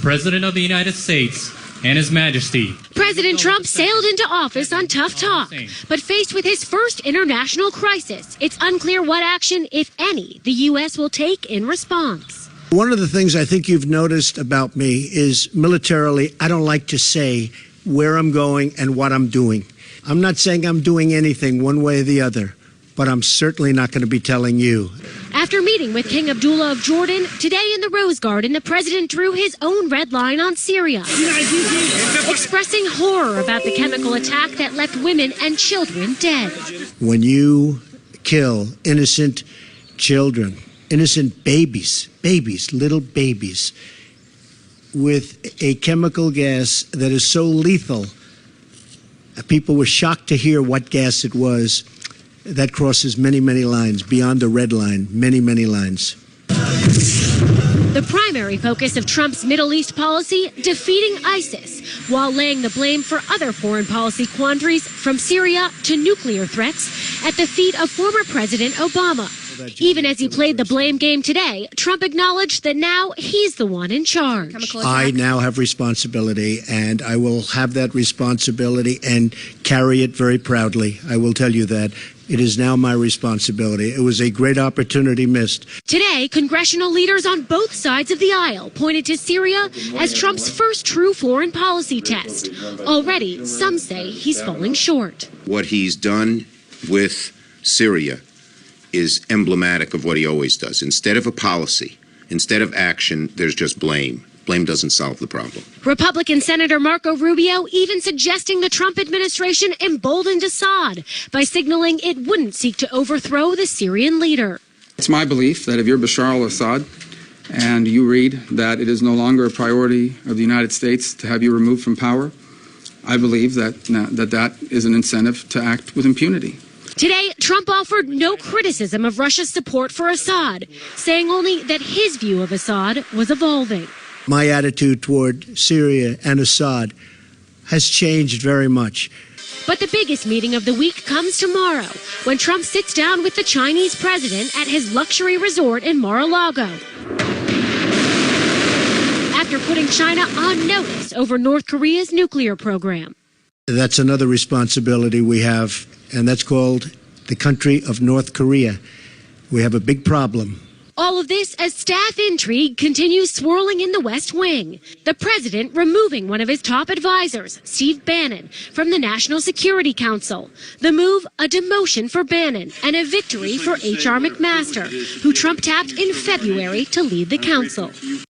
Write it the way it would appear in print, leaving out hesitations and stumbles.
President of the United States and His Majesty. President Trump sailed into office on tough talk, but faced with his first international crisis, it's unclear what action, if any, the U.S. will take in response. One of the things I think you've noticed about me is militarily, I don't like to say where I'm going and what I'm doing. I'm not saying I'm doing anything one way or the other, but I'm certainly not going to be telling you. After meeting with King Abdullah of Jordan, today in the Rose Garden, the president drew his own red line on Syria, expressing horror about the chemical attack that left women and children dead. When you kill innocent children, innocent babies, little babies, with a chemical gas that is so lethal, people were shocked to hear what gas it was. That crosses many, many lines, beyond the red line, many, many lines. The primary focus of Trump's Middle East policy, defeating ISIS, while laying the blame for other foreign policy quandaries from Syria to nuclear threats at the feet of former President Obama. Even as he played the blame game today, Trump acknowledged that now he's the one in charge. I now have responsibility, and I will have that responsibility and carry it very proudly. I will tell you that. It is now my responsibility. It was a great opportunity missed. Today, congressional leaders on both sides of the aisle pointed to Syria as Trump's first true foreign policy test. Already, some say he's falling short. What he's done with Syria is emblematic of what he always does. Instead of a policy, instead of action, there's just blame. Blame doesn't solve the problem. Republican Senator Marco Rubio even suggesting the Trump administration emboldened Assad by signaling it wouldn't seek to overthrow the Syrian leader. It's my belief that if you're Bashar al-Assad and you read that it is no longer a priority of the United States to have you removed from power, I believe that is an incentive to act with impunity. Today, Trump offered no criticism of Russia's support for Assad, saying only that his view of Assad was evolving. My attitude toward Syria and Assad has changed very much. But the biggest meeting of the week comes tomorrow, when Trump sits down with the Chinese president at his luxury resort in Mar-a-Lago. After putting China on notice over North Korea's nuclear program. That's another responsibility we have, and that's called the country of North Korea. We have a big problem. All of this as staff intrigue continues swirling in the West Wing. The president removing one of his top advisors, Steve Bannon, from the National Security Council. The move, a demotion for Bannon and a victory for H.R. McMaster, who Trump tapped in February to lead the council.